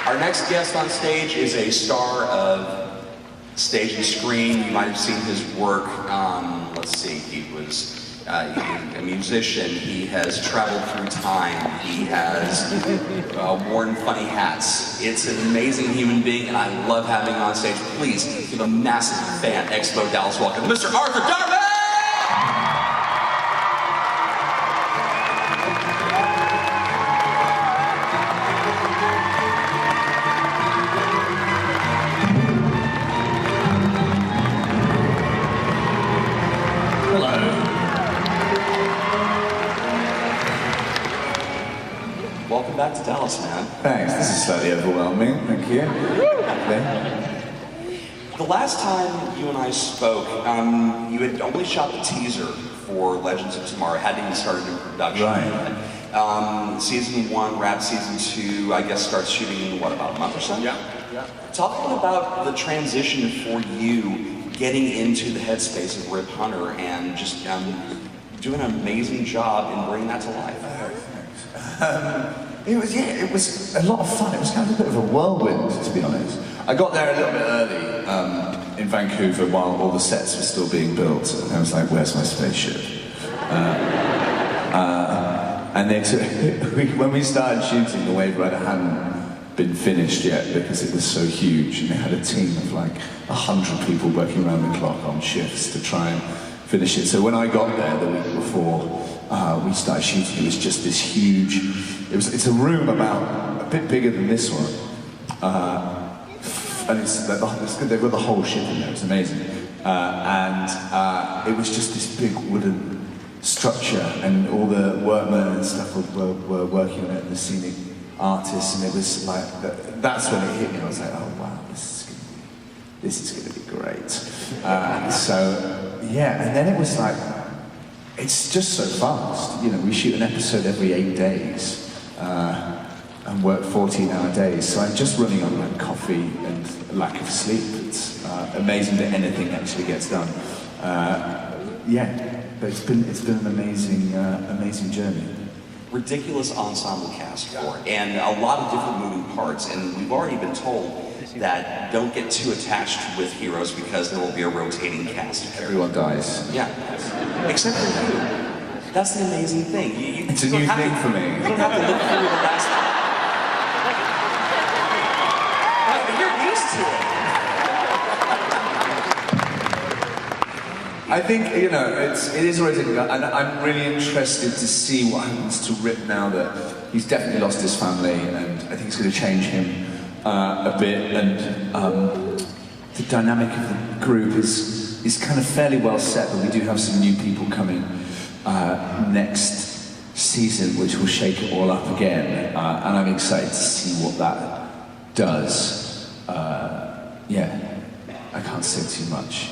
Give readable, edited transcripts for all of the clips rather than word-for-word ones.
Our next guest on stage is a star of stage and screen. You might have seen his work. Let's see, he was a musician. He has traveled through time. He has worn funny hats. It's an amazing human being, and I love having him on stage. Please give a massive Fan Expo Dallas welcome to Mr. Arthur Darvill! Welcome back to Dallas, man. Thanks, this is slightly overwhelming, thank you. The last time you and I spoke, you had only shot the teaser for Legends of Tomorrow, hadn't even started in production. Right. Season 1, wrapped season 2, I guess starts shooting in, what, about a month or so? Yeah. Talk a little about the transition for you getting into the headspace of Rip Hunter and just doing an amazing job in bringing that to life. It was a lot of fun. It was kind of a bit of a whirlwind, to be honest. I got there a little bit early in Vancouver while all the sets were still being built, and I was like, "Where's my spaceship?" And they took, when we started shooting, the Wave Rider hadn't been finished yet because it was so huge, and they had a team of like 100 people working around the clock on shifts to try and finish it. So when I got there the week before we started shooting, it was just this huge. It's a room about a bit bigger than this one, and it's good. They've got the whole ship in there. It's amazing, and it was just this big wooden structure, and all the workmen and stuff were working on it, and the scenic artists, and it was like that's when it hit me. I was like, oh wow, this is gonna be great. So yeah, and then it was like, it's just so fast. You know, we shoot an episode every 8 days and work 14-hour days. So I'm just running on like coffee and lack of sleep. It's amazing that anything actually gets done. Yeah, but it's been an amazing journey. Ridiculous ensemble cast for it, and a lot of different moving parts. And we've already been told that don't get too attached with heroes because there will be a rotating cast. Everyone dies. Yeah, except for you. That's the amazing thing. It's a new thing for me. You don't have to look through the last one. You're used to it. I think, you know, it is rotating, and I'm really interested to see what happens to Rip now that he's definitely lost his family, and I think it's going to change him a bit, and the dynamic of the group is kind of fairly well set, but we do have some new people coming next season, which will shake it all up again, and I'm excited to see what that does. Yeah, I can't say too much.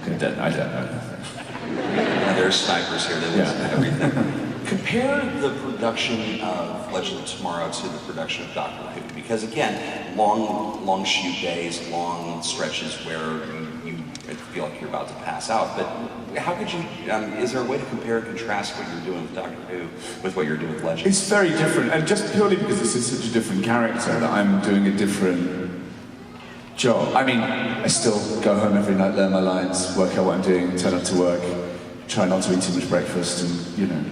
I don't know. There's snipers here that listen to everything. Compare the production of Legend of Tomorrow to the production of Doctor Who, because again, long shoot days, long stretches where you feel like you're about to pass out. But how could you? Is there a way to compare and contrast what you're doing with Doctor Who with what you're doing with Legend? It's very different, and just purely because this is such a different character that I'm doing a different job. I mean, I still go home every night, learn my lines, work out what I'm doing, turn up to work, try not to eat too much breakfast, and you know.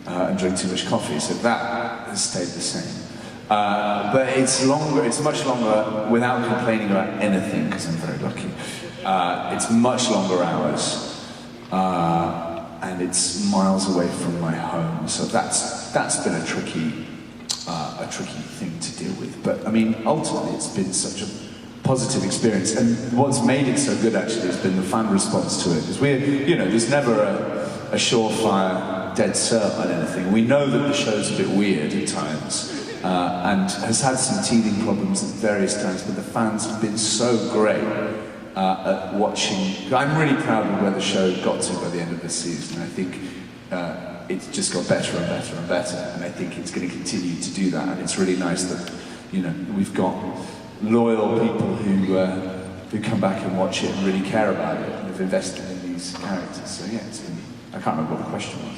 And drink too much coffee, so that has stayed the same. But it's longer, it's much longer without complaining about anything, because I'm very lucky. It's much longer hours, and it's miles away from my home, so that's been a tricky thing to deal with. But I mean, ultimately it's been such a positive experience, and what's made it so good actually has been the fan response to it, because there's never a surefire dead cert on anything. We know that the show's a bit weird at times, and has had some teething problems at various times, but the fans have been so great at watching. I'm really proud of where the show got to by the end of this season. I think it's just got better and better and better, and I think it's going to continue to do that, and it's really nice that, you know, we've got loyal people who come back and watch it and really care about it and have invested in these characters. So yeah, I can't remember what the question was.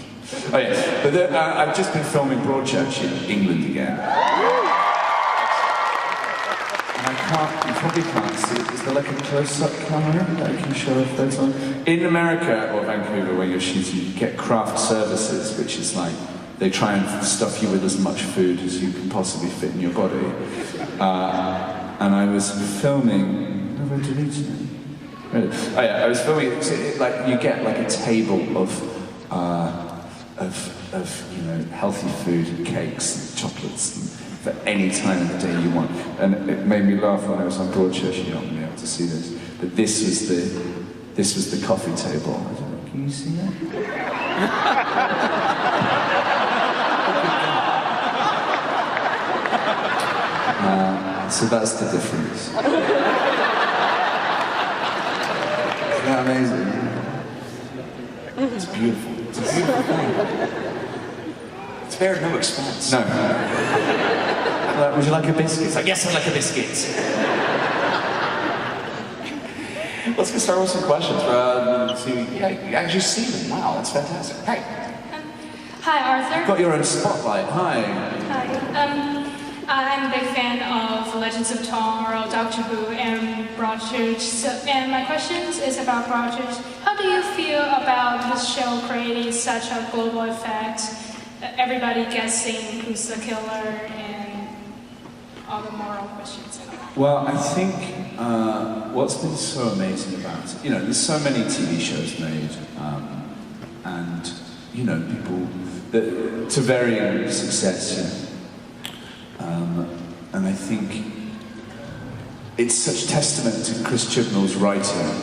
Oh yeah, but I've just been filming Broadchurch in England again. You probably can't see it. Is there like a close-up camera that I can show if there's one? In America or Vancouver, where you're shooting, you get craft services, which is like, they try and stuff you with as much food as you can possibly fit in your body. And I was filming, have I deleted it? Really? Oh yeah, I was filming, like, you get like a table of you know, healthy food and cakes and chocolates and for any time of the day you want. And it made me laugh when I was on Broadchurch. You're not going to be able to see this, but this was the coffee table. I don't know, can you see that? So that's the difference. Isn't that amazing? It's beautiful. It's a beautiful thing. It's spared no expense. No. Would you like a biscuit? It's like, yes, I'd like a biscuit. Let's get started with some questions. Yeah, you actually see them. Wow, that's fantastic. Hi. Hi, Arthur. You've got your own spotlight. Hi. Hi. I'm a big fan of Legends of Tomorrow, Doctor Who, and Broadchurch. And my question is about Broadchurch. How do you feel about this show creating such a global effect? Everybody guessing who's the killer and all the moral questions and all that. Well, I think what's been so amazing about it, you know, there's so many TV shows made, and, you know, people to varying success, you know. And I think it's such testament to Chris Chibnall's writing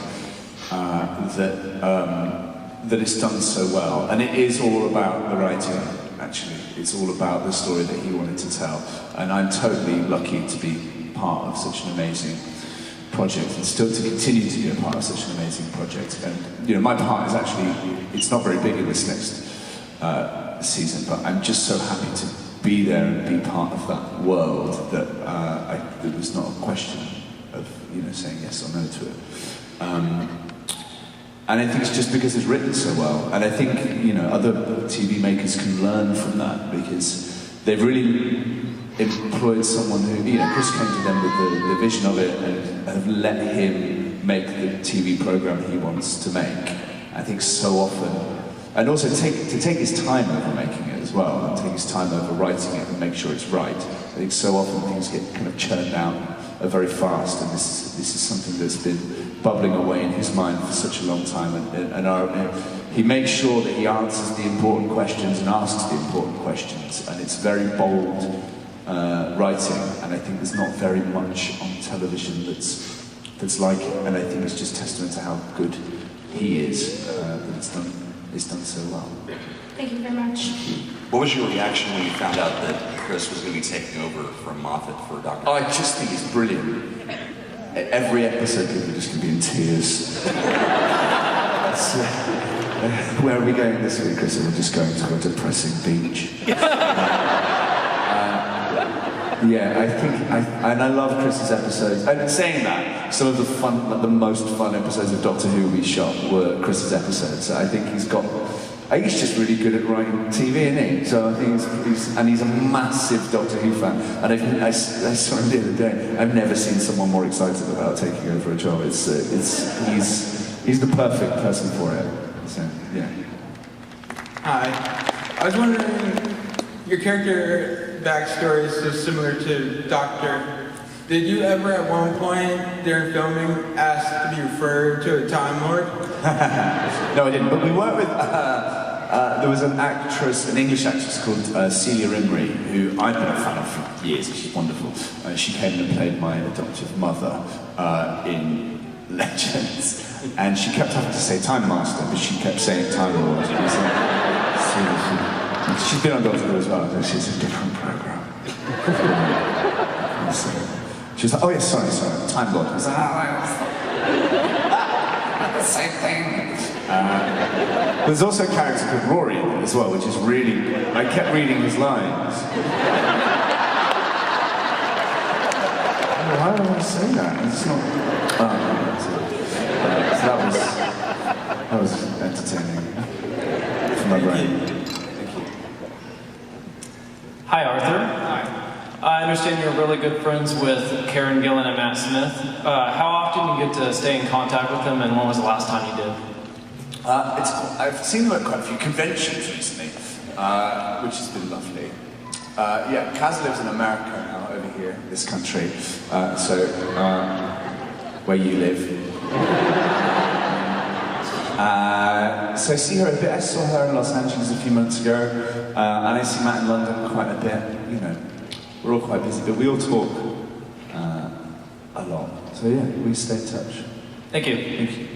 that it's done so well. And it is all about the writing, actually. It's all about the story that he wanted to tell. And I'm totally lucky to be part of such an amazing project and still to continue to be a part of such an amazing project. And, you know, my part is actually, it's not very big in this next season, but I'm just so happy to be there and be part of that world that there was not a question of, you know, saying yes or no to it. And I think it's just because it's written so well. And I think, you know, other TV makers can learn from that because they've really employed someone who, you know, Chris came to them with the vision of it and have let him make the TV program he wants to make. I think so often, and also to take his time over making it as well, and take his time over writing it and make sure it's right. I think so often things get kind of churned out very fast, and this is something that's been bubbling away in his mind for such a long time, and he makes sure that he answers the important questions and asks the important questions, and it's very bold writing, and I think there's not very much on television that's like it, and I think it's just testament to how good he is that it's done so well. Thank you very much. What was your reaction when you found out that Chris was going to be taking over from Moffat for Doctor Who? I just think it's brilliant. Every episode, people are just going to be in tears. Where are we going this week, Chris? We're just going to a depressing beach. Yeah, I think, and I love Chris's episodes. And saying that, some of the most fun episodes of Doctor Who we shot were Chris's episodes. So I think he's just really good at writing TV, isn't he? So I think he's a massive Doctor Who fan. And I saw him the other day. I've never seen someone more excited about taking over a job. He's the perfect person for it. So yeah. Hi, I was wondering, your character backstory is so similar to Doctor. Did you ever at one point during filming ask to be referred to a Time Lord? No, I didn't. But we worked with, there was an actress, an English actress called Celia Imrie, who I've been a fan of for years, she's wonderful. She came and played my adoptive mother in Legends. And she kept having to say Time Master, but she kept saying Time Lord. She's been on Doctor Who as well, so she's a different program. She was like, oh yes, sorry, Time Lord. I was like, the same thing. There's also a character called Rory in it as well, which is really, I kept reading his lines. Why do I want to say that? It's not. So that was entertaining for my brain. Hi, Arthur. Hi. I'm a understand you're really good friends with Karen Gillan and Matt Smith. How often do you get to stay in contact with them, and when was the last time you did? I've seen them at quite a few conventions recently, which has been lovely. Yeah, Kaz lives in America now, over here, this country. Where you live. So I see her a bit. I saw her in Los Angeles a few months ago, and I see Matt in London quite a bit. You know, we're all quite busy, but we all talk a lot. So yeah, we stay in touch. Thank you. Thank you.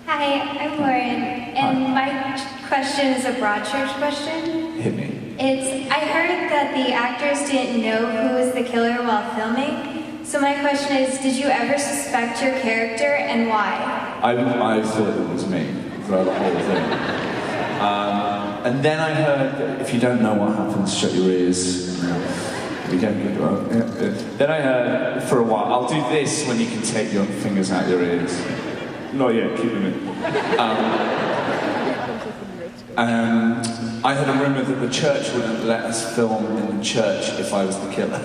Hi, I'm Lauren, and my question is a Broadchurch question. Hit me. I heard that the actors didn't know who was the killer while filming. So my question is, did you ever suspect your character, and why? I thought it was me throughout the whole thing. And then I heard that if you don't know what happens, shut your ears. You don't get well. Yeah. Then I heard for a while, I'll do this when you can take your fingers out your ears. Not yet, keep them in. I heard a rumour that the church wouldn't let us film in the church if I was the killer.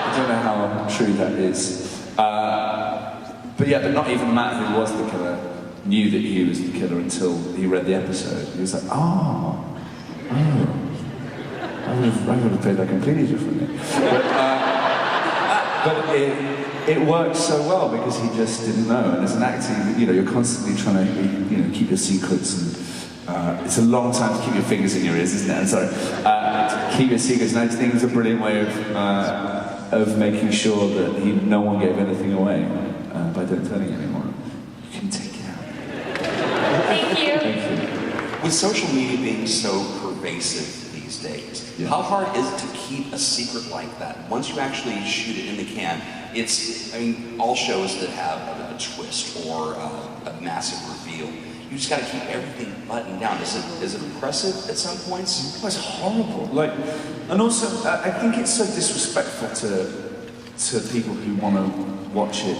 I don't know how true that is. But not even Matt, who was the killer, knew that he was the killer until he read the episode. He was like, I would have played that completely differently. But it worked so well because he just didn't know. And as an actor, you're constantly trying to, keep your secrets. And it's a long time to keep your fingers in your ears, isn't it? I'm sorry. To keep your secrets. And I think it's a brilliant way of making sure that no one gave anything away by don't telling anyone. You can take it out. Thank you. Thank you. With social media being so pervasive these days, how hard is it to keep a secret like that? Once you actually shoot it in the can, all shows that have a twist or a massive reveal, you just got to keep everything buttoned down. Is it oppressive at some points? It's horrible. And also, I think it's so disrespectful to people who want to watch it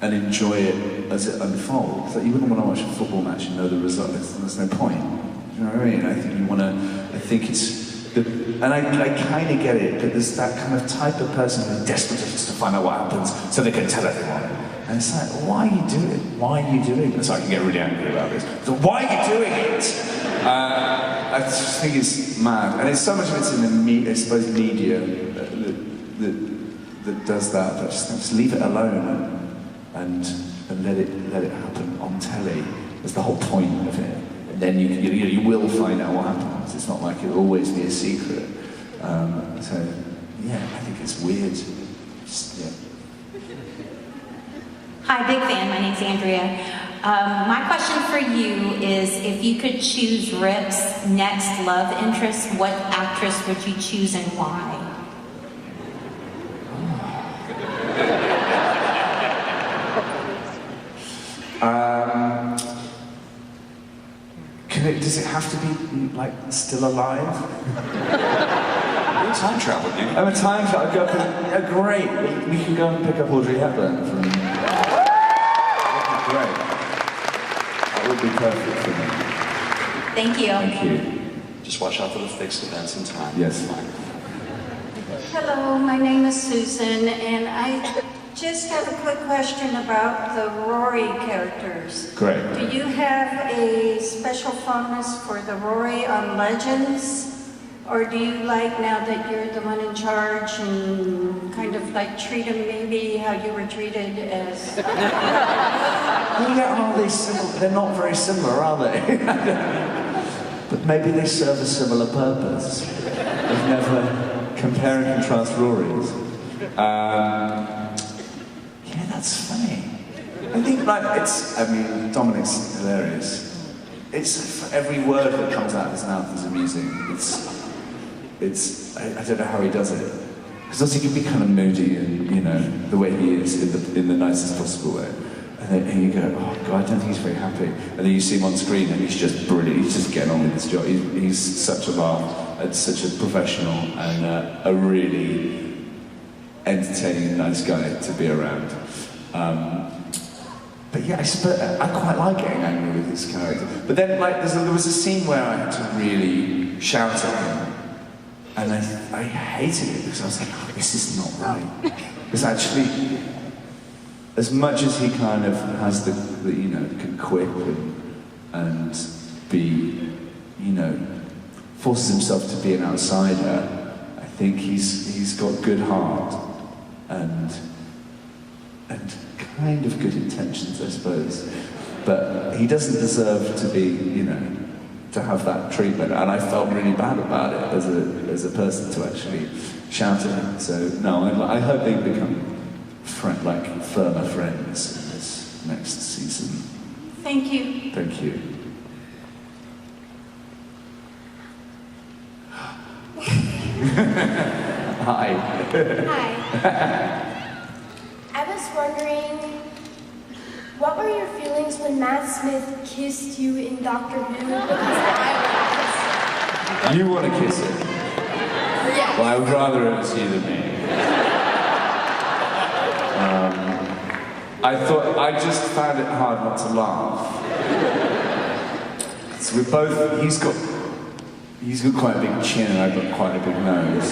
and enjoy it as it unfolds. Like, you wouldn't want to watch a football match and know the result. There's no point. You know what I mean? I think you want to. I think it's. And I kind of get it, but there's that kind of type of person who's desperate just to find out what happens so they can tell everyone. And it's like, why are you doing it? Why are you doing it? So I can get really angry about this. So why are you doing it? I just think it's mad. And it's so much of it's in the media that does that. But just leave it alone and let it happen on telly. That's the whole point of it. And then you will find out what happens. It's not like it'll always be a secret. I think it's weird. Hi, big fan. My name's Andrea. My question for you is, if you could choose Rip's next love interest, what actress would you choose and why? Does it have to be still alive? You're a time travel, dude. I'm a time traveler. Great. We can go and pick up Audrey Hepburn from. Great. That would be perfect for me. Thank you. Thank you. Just watch out for the fixed events in time. Yes. Hello, my name is Susan, and I just have a quick question about the Rory characters. Great. Do you have a special fondness for the Rory on Legends? Or do you like, now that you're the one in charge, and kind of treat them maybe how you were treated as... Are they similar? They're not very similar, are they? But maybe they serve a similar purpose. I've never compare and contrast Rory's. That's funny. I think Dominic's hilarious. Every word that comes out of his mouth is amusing. I don't know how he does it. Because also he can be kind of moody and, the way he is in the nicest possible way. And then you go, oh God, I don't think he's very happy. And then you see him on screen and he's just brilliant. He's just getting on with his job. He's such a laugh and such a professional and a really entertaining and nice guy to be around. But yeah, I quite like getting angry with this character. But then, there was a scene where I had to really shout at him. And I hated it because I was like, oh, this is not right. Because actually, as much as he kind of has the can quip and be, forces himself to be an outsider, I think he's got good heart and kind of good intentions, I suppose. But he doesn't deserve to be, to have that treatment. And I felt really bad about it as a person to actually shout at him. So no, I hope they become firmer friends in this next season. Thank you. Thank you. Hi. Hi. I was wondering, what were your feelings when Matt Smith kissed you in Doctor Who? Because I You want to kiss him? Yeah. Well, I would rather it was you than me. I just found it hard not to laugh. So we're both, he's got quite a big chin and I've got quite a big nose.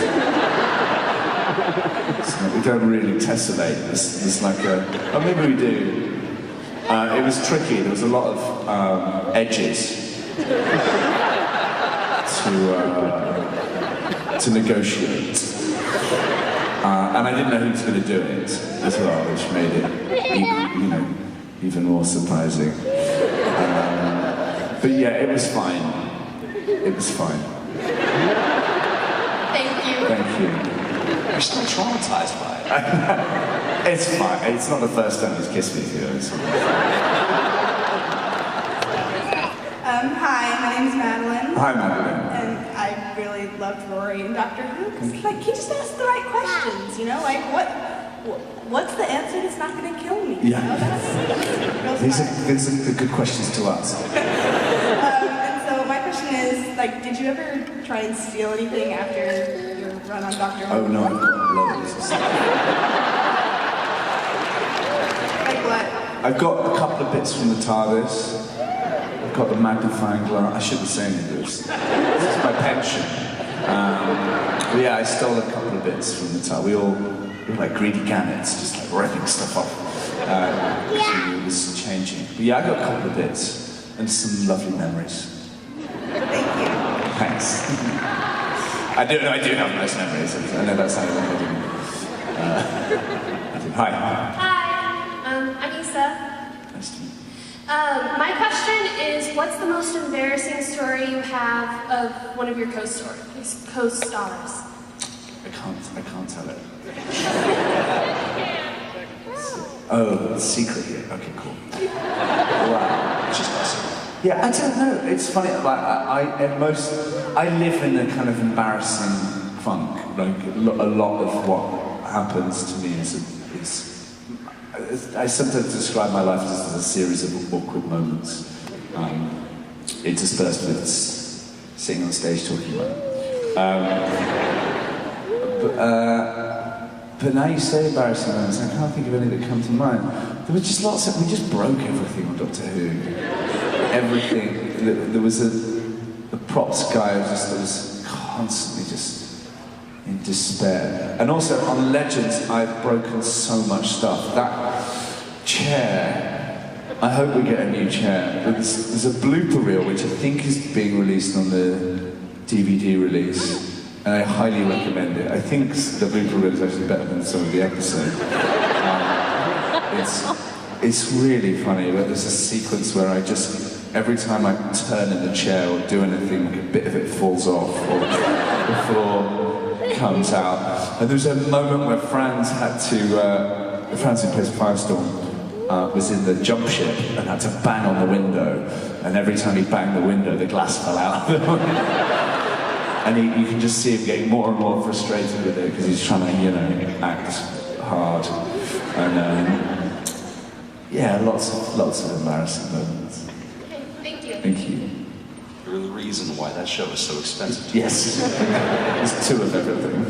So we don't really tessellate. There's like oh, maybe we do. It was tricky. There was a lot of edges to negotiate. And I didn't know who was going to do it as well, which made it even more surprising. But yeah, it was fine. It was fine. Thank you. Thank you. You're still traumatized by it. It's fine. It's not the first time he's kissed me, Hi, my name's Madeline. Hi, Madeline. And I really loved Rory and Doctor Who because he just asked the right questions, what's the answer that's not going to kill me? Yeah. These are good questions to ask. And so my question is, did you ever try and steal anything after your run on Doctor Who? Oh no, I've got loads. Like what? I've got a couple of bits from the TARDIS. I've got the magnifying glass. I shouldn't say any of this. This is my pension. But yeah, I stole a couple of bits from the TARDIS. We were like greedy gannets, just like ripping stuff off. It was changing. But yeah, I got a couple of bits and some lovely memories. Thank you. Thanks. I do have nice memories. I know that sounded like I didn't. Hi. Hi, I'm Isa. Nice to meet you. My question is, what's the most embarrassing story you have of one of your co-stars? I can't tell it. Oh, it's secret here. Okay, cool. Wow. It's just us. Yeah, I don't know. It's funny. I live in a kind of embarrassing funk. Like a lot of what happens to me is I sometimes describe my life as a series of awkward moments, interspersed with sitting on stage talking about it. But now you say embarrassing moments, I can't think of any that come to mind. There was just lots of, we just broke everything on Doctor Who. Everything. There was the props guy was constantly just in despair. And also on Legends, I've broken so much stuff. That chair, I hope we get a new chair. There's a blooper reel which I think is being released on the DVD release. And I highly recommend it. I think the blooper reel is actually better than some of the episodes. It's really funny, but there's a sequence where every time I turn in the chair or do anything, like a bit of it falls off, or the floor comes out. And there's a moment where Franz who plays Firestorm, was in the jump ship and had to bang on the window. And every time he banged the window, the glass fell out. And you can just see him getting more and more frustrated with it because he's trying to, act hard. And yeah, lots of embarrassing moments. Thank you. Thank you. You're the reason why that show is so expensive. Yes. There's two of everything.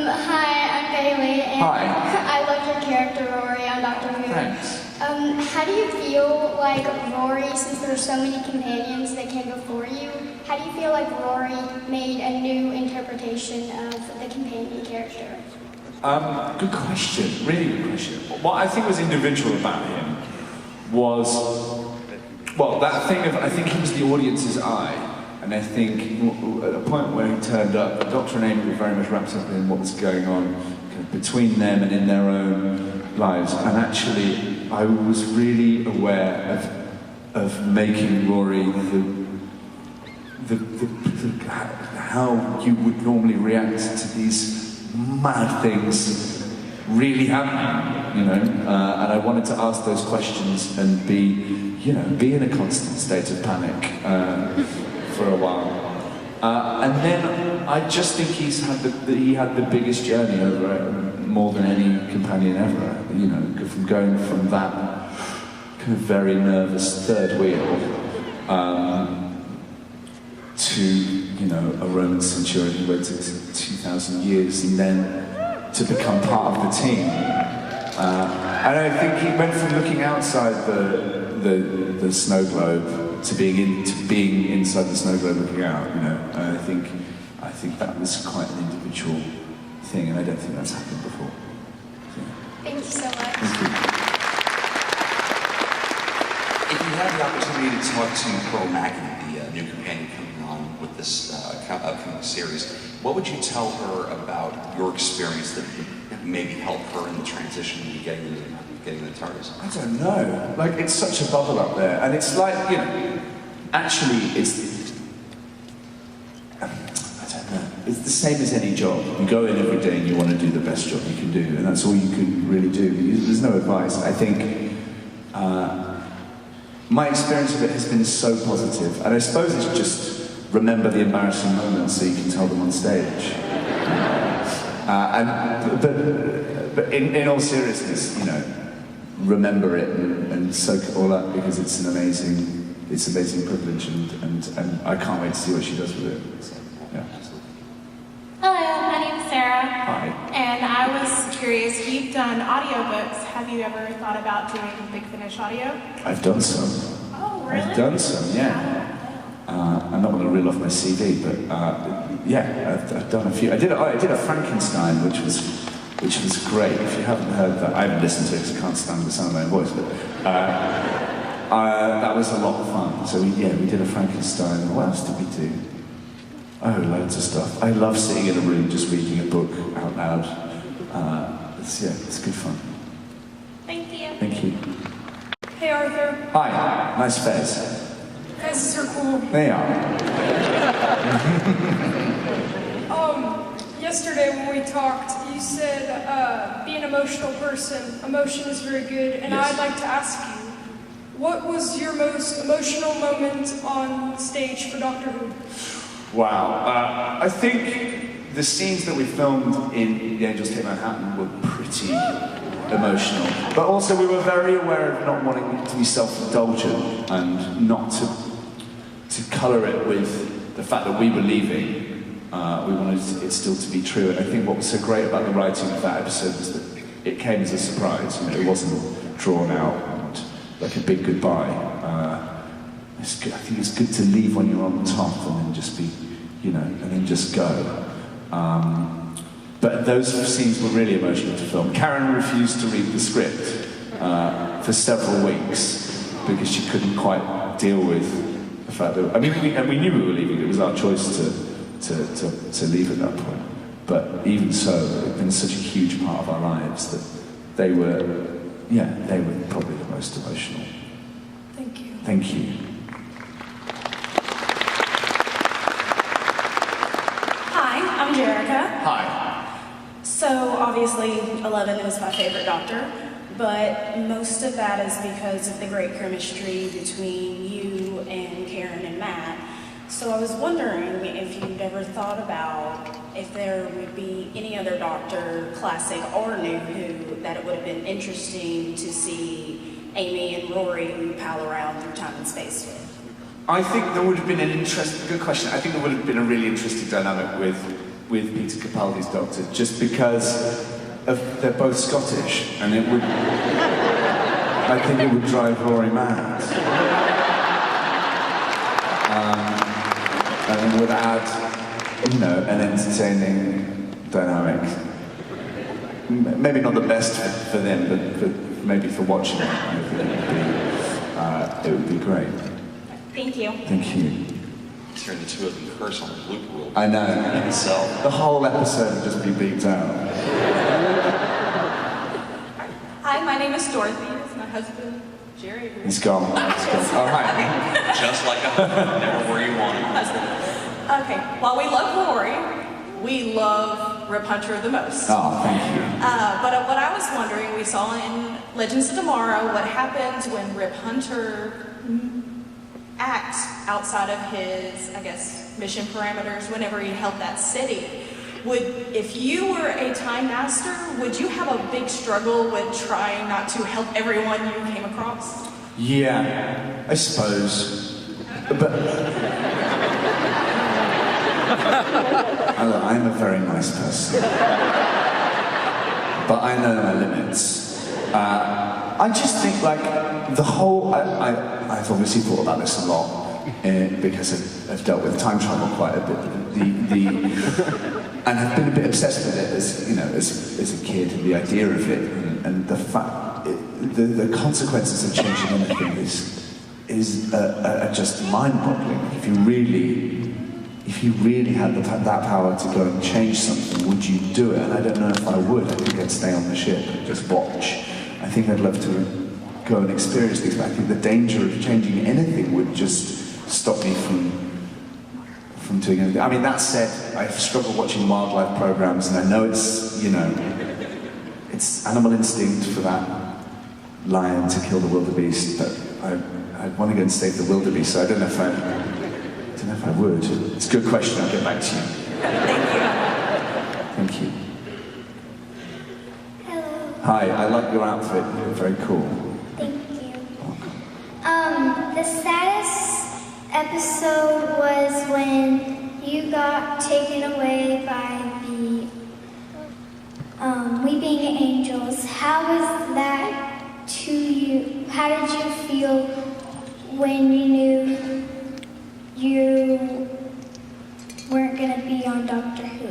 Hi, I'm Bailey, and Hi. I love your character Rory on Doctor Who. Thanks. How do you feel like Rory, since there are so many companions that came before you, how do you feel like Rory made a new interpretation of the companion character? Good question, really good question. What I think was individual about him was, well, that thing of, I think he was the audience's eye. And I think at the point where he turned up, the Doctor and Amy were very much wrapped up in what was going on kind of between them and in their own lives. And actually, I was really aware of making Rory how you would normally react to these mad things really happening, you know. And I wanted to ask those questions and be in a constant state of panic. For a while, and then I just think he had the biggest journey over it, more than any companion ever. You know, from going from that kind of very nervous third wheel to a Roman centurion who waited 2,000 years, and then to become part of the team. And I think he went from looking outside the snow globe to being inside the snow globe looking out, you know. And I think that was quite an individual thing, and I don't think that's happened before. So. Thank you so much. Thank you. If you had the opportunity to talk to Pearl Mackie, the new companion coming on with this upcoming series, what would you tell her about your experience that would maybe help her in the transition to getting the TARDIS? I don't know. Like, it's such a bubble up there, and it's like, you know, actually, I don't know. It's the same as any job. You go in every day and you want to do the best job you can do, and that's all you can really do. There's no advice. I think my experience of it has been so positive, and I suppose it's just remember the embarrassing moments so you can tell them on stage. But in all seriousness, you know, remember it and soak it all up, because it's an amazing privilege, and I can't wait to see what she does with it. So, yeah. Hello, my name is Sarah. Hi. And I was curious, you've done audiobooks. Have you ever thought about doing Big Finish audio? I've done some. Oh, really? I've done some, yeah. I'm not going to reel off my CV, but yeah, I've done a few. I did a Frankenstein, which was great. If you haven't heard that, I haven't listened to it because I can't stand the sound of my own voice, but that was a lot of fun. So we did a Frankenstein. What else did we do? Oh, loads of stuff. I love sitting in a room just reading a book out loud. It's good fun. Thank you. Thank you. Hey Arthur. Hi, nice face. Faces are cool. They are. Yesterday when we talked, you said be an emotional person. Emotion is very good, and Yes. I'd like to ask you, what was your most emotional moment on stage for Doctor Who? Wow. I think the scenes that we filmed in The Angels Take Manhattan were pretty emotional. But also we were very aware of not wanting to be self-indulgent and not to colour it with the fact that we were leaving. We wanted it still to be true. And I think what was so great about the writing of that episode was that it came as a surprise. You know, it wasn't drawn out and like a big goodbye. It's good. I think it's good to leave when you're on top and then just be, you know, and then just go. But those scenes were really emotional to film. Karen refused to read the script for several weeks because she couldn't quite deal with the fact that, I mean, we knew we were leaving. It was our choice to leave at that point. But even so, it had been such a huge part of our lives that they were probably the most emotional. Thank you. Thank you. Hi, I'm Jerica. Hi. So obviously 11 is my favorite Doctor, but most of that is because of the great chemistry between you and Karen and Matt. So I was wondering if you'd ever thought about if there would be any other Doctor, classic or new Who, that it would have been interesting to see Amy and Rory pal around through time and space with. I think there would have been good question. I think there would have been a really interesting dynamic with Peter Capaldi's Doctor, just because they're both Scottish, and it would, I think it would drive Rory mad. and would add, you know, an entertaining dynamic. Maybe not the best for them, but maybe for watching it, I think it would be great. Thank you. Thank you. Hearing the two of them curse on the blooper reel. I know. In itself. The whole episode would just be beeped out. Hi, my name is Dorothy. This is my husband, Jerry. He's gone. Oh, hi. Just like never where you want him. Okay, while we love Rory, we love Rip Hunter the most. Oh, thank you. But what I was wondering, we saw in Legends of Tomorrow what happens when Rip Hunter acts outside of his, I guess, mission parameters whenever he helped that city. If you were a time master, would you have a big struggle with trying not to help everyone you came across? Yeah, I suppose. But I'm a very nice person. But I know my limits. I just think, like, the whole... I've obviously thought about this a lot because I've dealt with time travel quite a bit. And I've been a bit obsessed with it as, you know, as a kid, and the idea of it, and the fact, the consequences of changing anything are just mind-boggling. If you really had that power to go and change something, would you do it? And I don't know if I would. I think I'd stay on the ship and just watch. I think I'd love to go and experience things, but I think the danger of changing anything would just stop me from doing anything. I mean, that said, I struggle watching wildlife programs, and I know it's, you know, it's animal instinct for that lion to kill the wildebeest, but I want to go and save the wildebeest, so I don't know if I would. It's a good question, I'll get back to you. Thank you. Hello. Hi, I like your outfit, you're very cool. Thank you. The saddest episode was when you got taken away by the weeping angels. How was that to you? How did you feel when you knew you weren't going to be on Doctor Who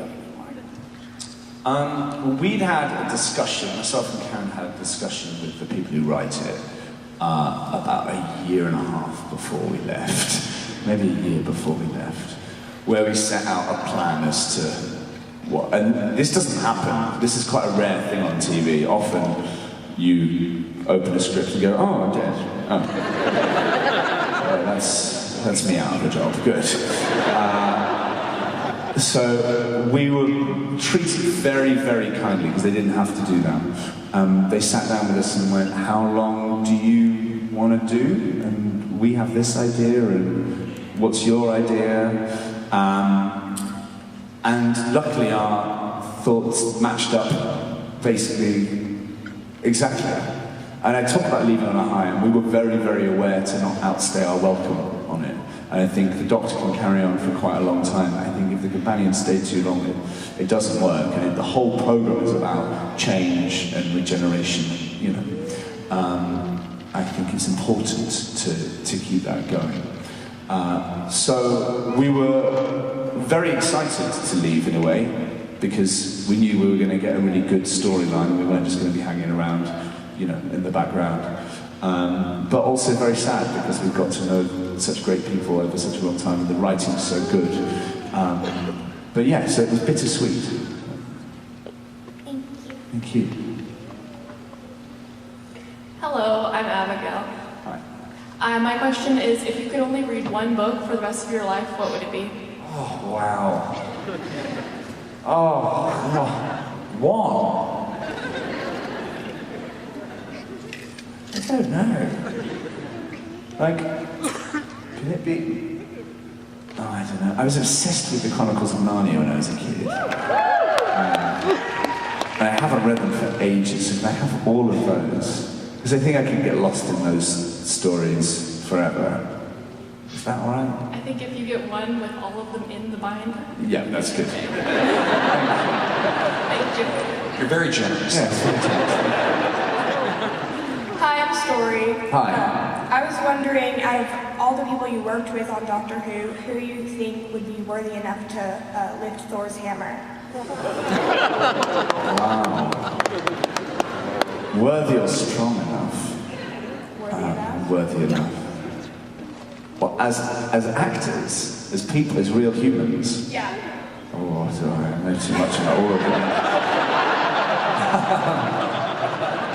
anymore? We'd had a discussion, myself and Karen had a discussion with the people who write it about a year and a half before we left, maybe a year before we left, where we set out a plan as to what, and this doesn't happen, this is quite a rare thing on TV. Often you open a script and go, oh, I'm dead. Oh. That's me out of a job, good. So we were treated very, very kindly because they didn't have to do that. They sat down with us and went, how long do you want to do? And we have this idea, and what's your idea? And luckily our thoughts matched up basically exactly. And I talk about leaving on a high, and we were very, very aware to not outstay our welcome on it. And I think the Doctor can carry on for quite a long time. I think if the companions stay too long, it doesn't work. And the whole program is about change and regeneration, you know. I think it's important to keep that going. So we were very excited to leave in a way, because we knew we were going to get a really good storyline, and we weren't just going to be hanging around, you know, in the background. But also very sad, because we've got to know such great people over such a long time, and the writing's so good. But yeah, so it was bittersweet. Thank you. Thank you. Hello, I'm Abigail. Hi. My question is, if you could only read one book for the rest of your life, what would it be? Oh, wow. Oh, one. I don't know. Like, can it be? Oh, I don't know. I was obsessed with the Chronicles of Narnia when I was a kid. And I haven't read them for ages, and I have all of those. Because I think I can get lost in those stories forever. Is that all right? I think if you get one with all of them in the binder. Yeah, that's good. Thank you. You're very generous. Yes. Hi, I'm Story. Hi. I was wondering, out of all the people you worked with on Doctor who you think would be worthy enough to lift Thor's hammer? Wow. Worthy or strong enough? Worthy enough. Well, as actors, as people, as real humans. Yeah. Oh, sorry, I know too much about all of them.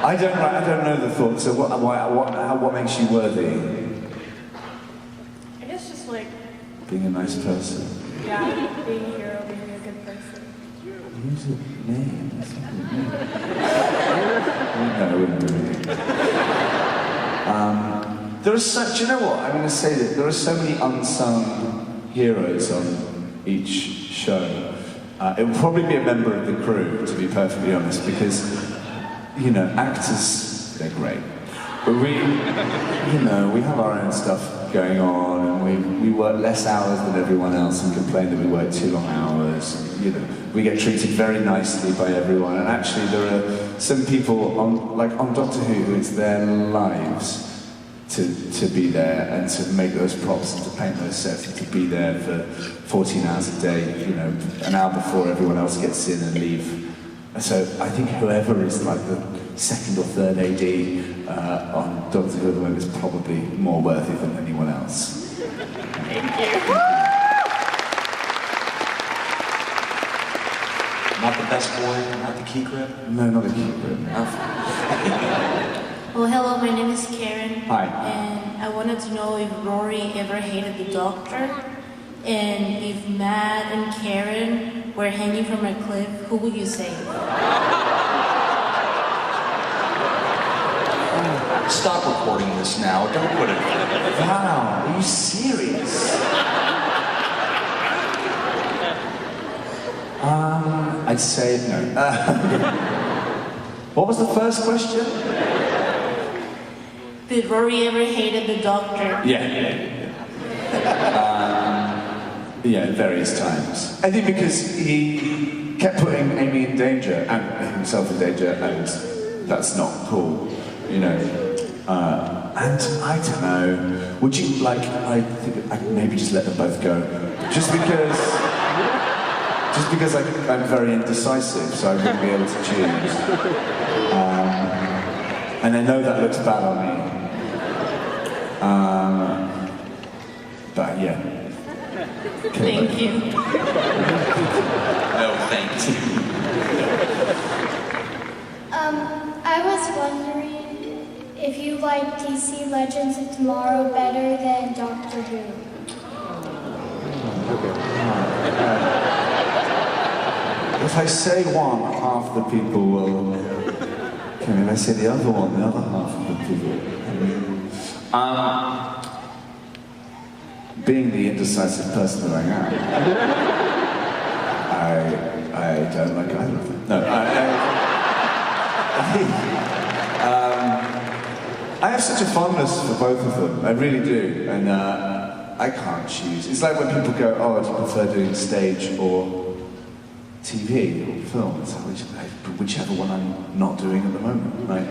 I don't know the thought. So what makes you worthy? I guess just like, Being a nice person. yeah, being a hero, being a good person. Use a name. That's not a name. No, I wouldn't do it. There are such. Do you know what? I'm going to say that there are so many unsung heroes on each show. It would probably be a member of the crew, to be perfectly honest, because, you know, actors, they're great. But we have our own stuff going on, and we work less hours than everyone else and complain that we work too long hours. And, you know, we get treated very nicely by everyone, and actually there are some people on Doctor Who, it's their lives to be there and to make those props and to paint those sets and to be there for 14 hours a day, you know, an hour before everyone else gets in and leave. And so I think whoever is like the second or third AD on Doctor Who at the moment is probably more worthy than anyone else. Thank you. Not the best boy, not the key grip? No, not the key grip. Well, hello, my name is Karen. Hi. And I wanted to know if Rory ever hated the Doctor, and if Matt and Karen were hanging from a cliff, who would you save? Stop recording this now. Don't put it. Wow, are you serious? I'd say no. What was the first question? Did Rory ever hated the Doctor? Yeah, at various times. I think because he kept putting Amy in danger and himself in danger, and that's not cool, you know. And I don't know. Would you like? I think I'd maybe just let them both go, just because I'm very indecisive, so I wouldn't be able to choose. And I know that looks bad on me. But yeah. Thank you. No, thank you. I was wondering if you like DC Legends of Tomorrow better than Doctor Who. If I say one, half the people will. Okay, if I say the other one, the other half of the people. Being the indecisive person that I am, I don't like either of them. No, I have such a fondness for both of them. I really do, and I can't choose. It's like when people go, "Oh, do you prefer doing stage or TV or film?" It's like, whichever one I'm not doing at the moment. Right?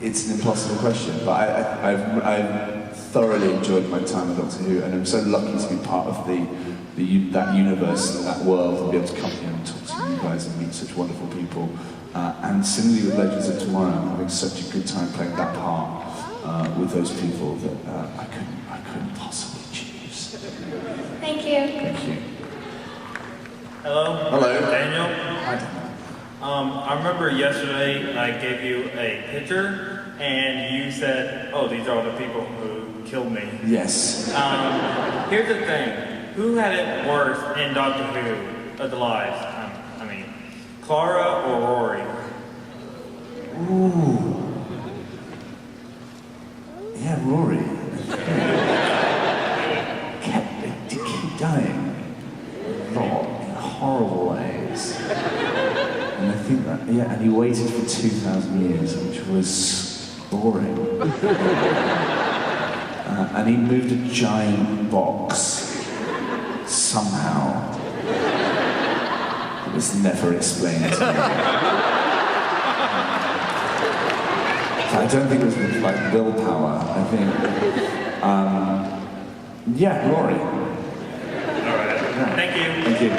It's an impossible question, but I've thoroughly enjoyed my time at Doctor Who, and I'm so lucky to be part of that universe, that world, and be able to come here and talk to you guys and meet such wonderful people. And similarly with Legends of Tomorrow, I'm having such a good time playing that part with those people that I couldn't possibly choose. Thank you. Thank you. Hello. Hello. Daniel. Hi, Daniel. I remember yesterday I gave you a picture and you said, "Oh, these are all the people who killed me." Yes. Here's the thing. Who had it worse in Doctor Who of the lives? I mean, Clara or Rory? Ooh. Yeah, Rory. They keep dying a lot in horrible ways. And I think that, yeah, and he waited for 2,000 years, which was boring. And he moved a giant box somehow. It was never explained to me. I don't think it was like willpower. I think, yeah, Rory. All right. Yeah. Thank you. Thank you.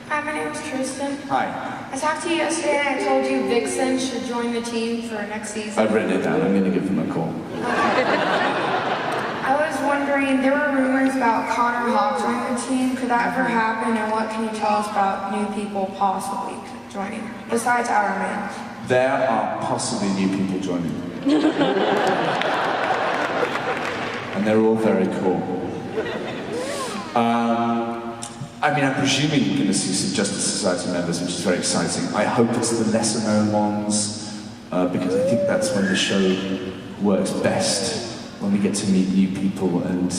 Hi, my name is Tristan. Hi. I talked to you yesterday and I told you Vixen should join the team for next season. I've written it down. I'm going to give them a call. I was wondering, there were rumors about Connor Hawk joining the team. Could that ever happen? And what can you tell us about new people possibly joining, besides our man? There are possibly new people joining. And they're all very cool. I mean, I'm presuming you're going to see some Justice Society members, which is very exciting. I hope it's the lesser known ones, because I think that's when the show works best, when we get to meet new people, and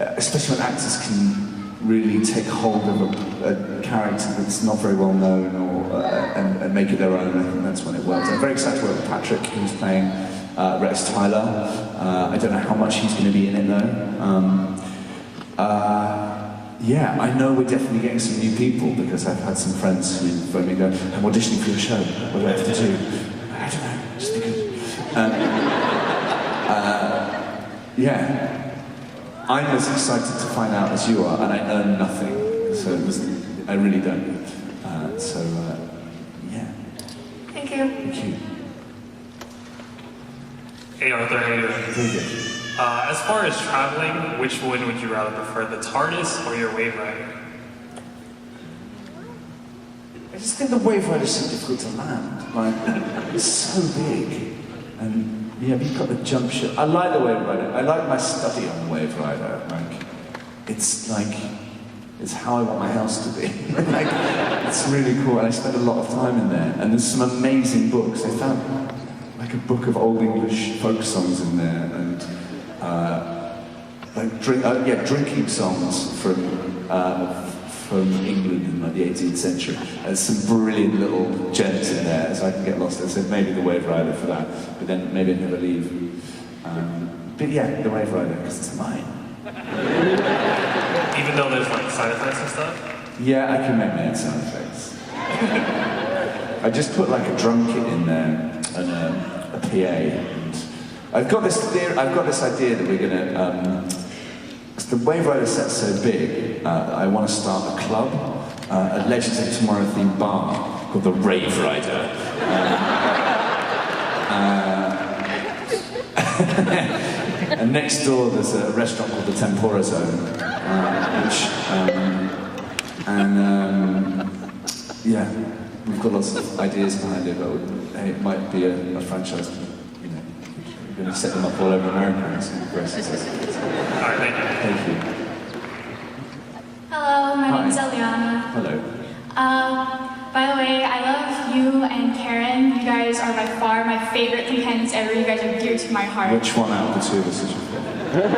especially when actors can really take hold of a character that's not very well known, or and make it their own. I think that's when it works. I'm very excited to work with Patrick, who's playing Rex Tyler. I don't know how much he's going to be in it though. Yeah, I know we're definitely getting some new people, because I've had some friends who phone me and go, I'm auditioning for your show, what do I have to do? I don't know, just be good. Yeah, I'm as excited to find out as you are, and I earn nothing, so I really don't. Yeah. Thank you. Thank you. Hey Arthur, how you doing? Very good. As far as traveling, which one would you rather prefer, the TARDIS or your Wave Rider? I just think the Wave Rider is so difficult to land. Like, it's so big, and yeah, but you've got the jump ship. I like the Wave Rider. I like my study on the Wave Rider. It's how I want my house to be. It's really cool, and I spend a lot of time in there. And there's some amazing books. I found like a book of old English folk songs in there, and drinking songs from England in like the 18th century. There's some brilliant little gems in there, so I can get lost. I said maybe the Wave Rider for that, but then maybe I'd never leave. But yeah, the Wave Rider, because it's mine. Even though there's like side effects and stuff? Yeah, I can make my own sound effects. I just put like a drum kit in there and a PA. And I've got this idea that we're gonna. Because the Wave Rider set's so big, I want to start a club, a Legends of Tomorrow themed bar called the Rave Rider. And next door there's a restaurant called the Tempura Zone, yeah, we've got lots of ideas behind it, but it might be a franchise. We're going to set them up all over America and see the rest. Alright, thank you. Hello, my name is Eliana. Hello. By the way, I love you and Karen. You guys are by far my favorite companions ever. You guys are dear to my heart. Which one out of the two of us is your favorite?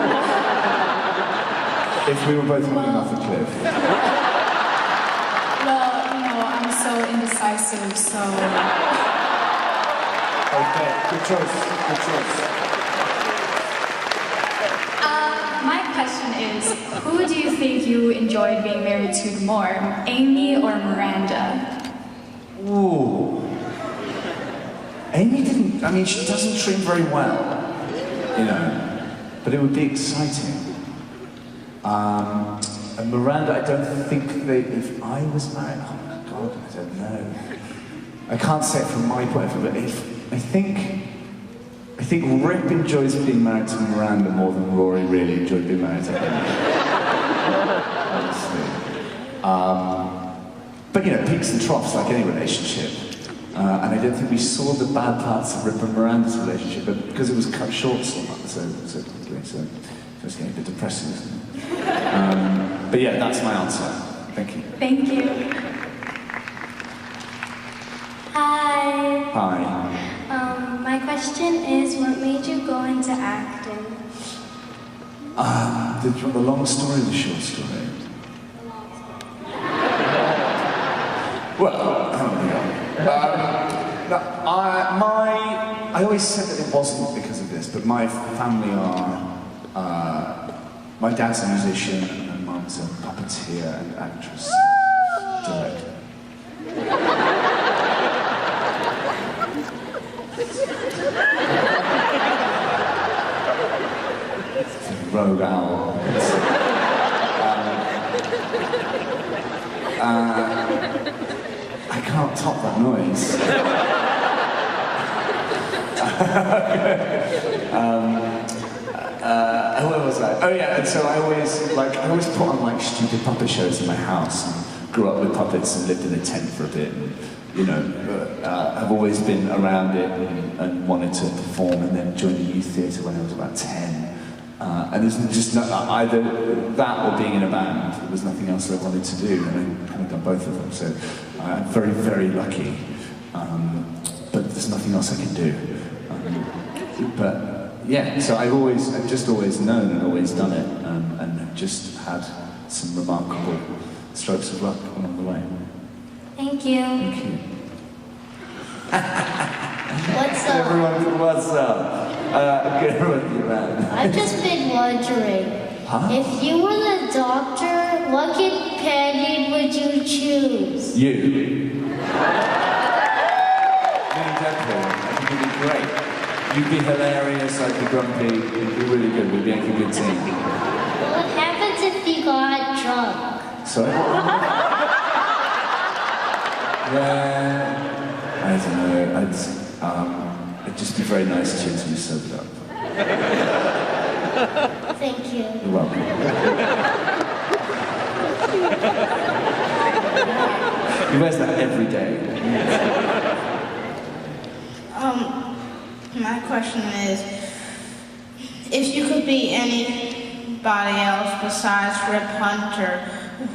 If we were both falling off a cliff. Well, I'm so indecisive, so... Okay, good choice, good choice. My question is, who do you think you enjoyed being married to more, Amy or Miranda? Ooh. Amy didn't, she doesn't treat very well, but it would be exciting. And Miranda, I don't think if I was married, oh my God, I don't know. I can't say it from my point of view, but I think Rip enjoys being married to Miranda more than Rory really enjoyed being married to Amy. But peaks and troughs like any relationship. And I don't think we saw the bad parts of Rip and Miranda's relationship, but because it was cut short so quickly, so it's getting a bit depressing, isn't it? But yeah, that's my answer. Thank you. Thank you. Hi. Hi. My question is, what made you go into acting? Did you want the long story or the short story? Well, I always said that it wasn't because of this, but my family are, my dad's a musician and mum's a puppeteer and actress, director. rogue owl. I can't top that noise. Where was I? Oh yeah, and so I always put on like stupid puppet shows in my house. And grew up with puppets and lived in a tent for a bit. And, you know, I've always been around it and wanted to perform, and then joined the youth theatre when I was about 10. And there's just either that or being in a band. There was nothing else I wanted to do, and I've kind of done both of them. So I'm very, very lucky. But there's nothing else I can do. But yeah, so I've just always known and always done it, and have just had some remarkable strokes of luck along the way. Thank you. Thank you. What's up? Everyone, what's up? Good with you, man. I've just been wondering, if you were the doctor, what companion would you choose? You. Me and Deadpool. I think you'd be great. You'd be hilarious, I'd be grumpy, you'd be really good, we'd make a good team. What happens if you got drunk? Sorry? I don't know, I'd just be very nice to you until you sobered up. Thank you. You're welcome. He wears that every day. My question is, if you could be anybody else besides Rip Hunter,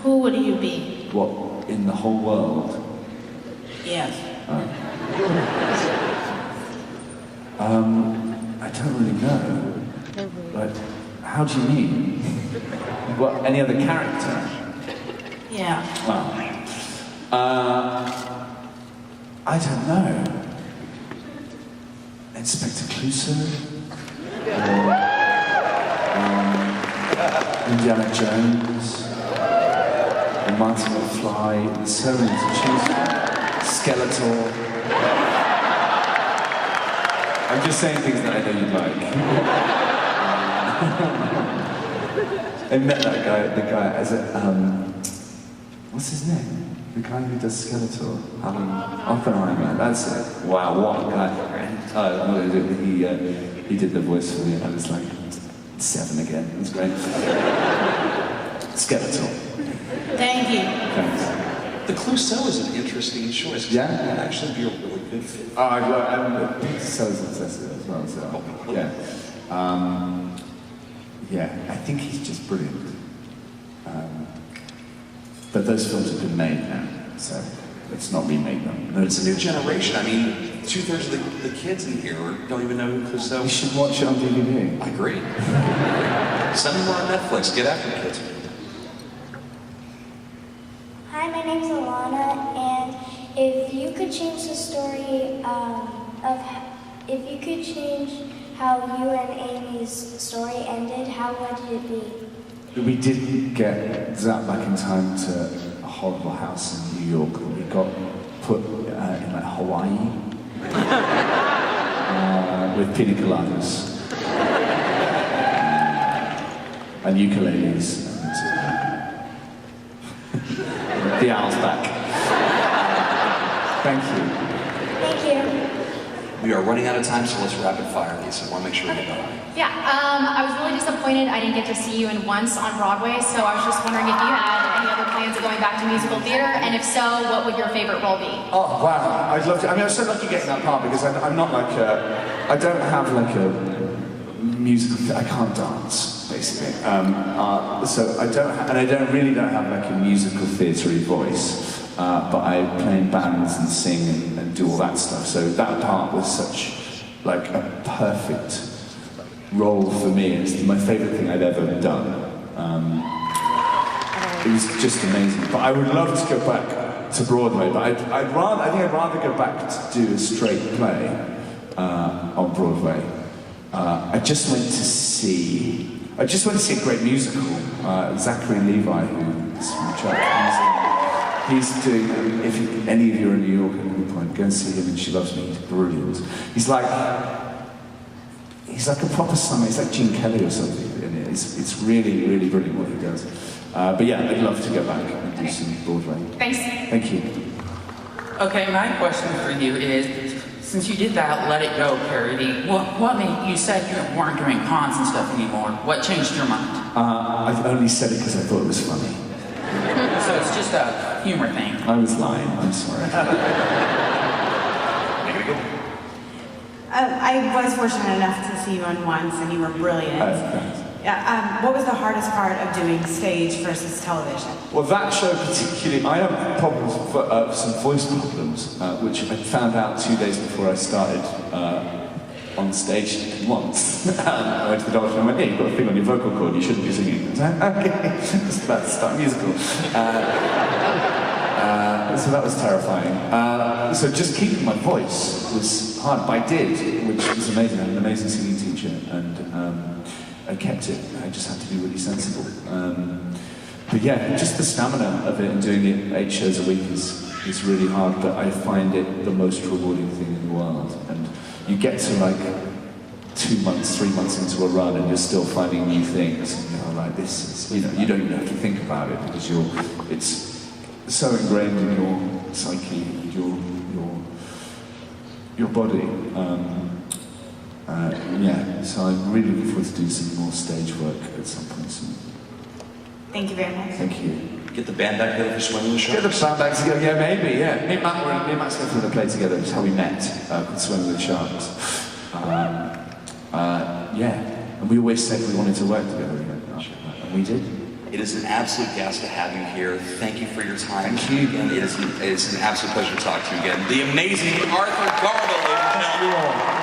who would you be? What, in the whole world? Yes. I don't really know. Like, how do you mean? What, any other character? Yeah. Well, I don't know. Inspector Clouseau? Or Indiana Jones? Or Martin McFly? There's so many to choose from. Skeletor. I'm just saying things that I know you'd like. I met that guy, the guy as a, what's his name? The guy who does Skeletor. Oppenheimer, that's it. Wow, what a guy. He did the voice for me, and I was like 7 again. It was great. Skeletor. Thank you. Thanks. The Clouseau is an interesting choice. Yeah? It would actually be a really good fit. I'm so obsessed as well, so yeah. Yeah, I think he's just brilliant. But those films have been made now, so let's not remake them. But it's a new generation. I mean, 2/3 of the kids in here don't even know who Clouseau is. You should watch it on DVD. I agree. Send them on Netflix. Get after the kids. Hi, my name's Alana, and if you could change the story if you could change how you and Amy's story ended, how would it be? We didn't get zapped back in time to a horrible house in New York. We got put in like Hawaii with pina coladas and ukuleles. And the owl's back. Thank you. Thank you. We are running out of time, so let's rapid fire these. I want to make sure we get done. Yeah, I was really disappointed I didn't get to see you in Once on Broadway, so I was just wondering if you had any other plans of going back to musical theater, and if so, what would your favorite role be? Oh, wow. I'd love to. I mean, I was so lucky getting that part because I'm not like I don't have like a musical, I can't dance, basically. So I don't really don't have like a musical theatre-y voice. But I play in bands and sing and do all that stuff. So that part was such like a perfect role for me. It's my favourite thing I'd ever done. It was just amazing. But I would love to go back to Broadway. But I think I'd rather go back to do a straight play on Broadway. I just went to see a great musical. Zachary Levi, who's from Church. He's doing, if any of you are in New York at any point, go and see him, and She Loves Me. He's brilliant. He's like a proper summer. He's like Gene Kelly or something. It's really, really brilliant what he does. But yeah, I'd love to go back and do some Broadway. Thanks. Thank you. Okay, my question for you is, since you did that Let It Go parody, what made you said you weren't doing cons and stuff anymore? What changed your mind? I only said it because I thought it was funny. So it's just a humor thing. I was lying, I'm sorry. I was fortunate enough to see you on once, and you were brilliant. What was the hardest part of doing stage versus television? Well, that show particularly, I have problems, some voice problems, which I found out 2 days before I started on stage once. I went to the doctor and went, hey, you've got a thing on your vocal cord, you shouldn't be singing. I was like, okay, just about to start a musical. So that was terrifying. So just keeping my voice was hard, but I did, which was amazing. I had an amazing singing teacher, and I kept it. I just had to be really sensible. But yeah, just the stamina of it and doing it 8 shows a week is really hard, but I find it the most rewarding thing in the world. And you get to like 2 months, 3 months into a run and you're still finding new things. And you're like, this is, you don't even have to think about it because it's so ingrained in your psyche and your body. Yeah, so I'm really looking forward to doing some more stage work at some point soon. Thank you very much. Thank you. Get the band back together for Swimming with Sharks. Get the band back together, yeah, maybe, yeah. Me and Matt's going through the play together, it's how we met, called Swimming with Sharks. Yeah, and we always said we wanted to work together again, and we did. It is an absolute gas to have you here. Thank you for your time. Thank you. And it is an absolute pleasure to talk to you again. The amazing Arthur Darvill, ladies and gentlemen.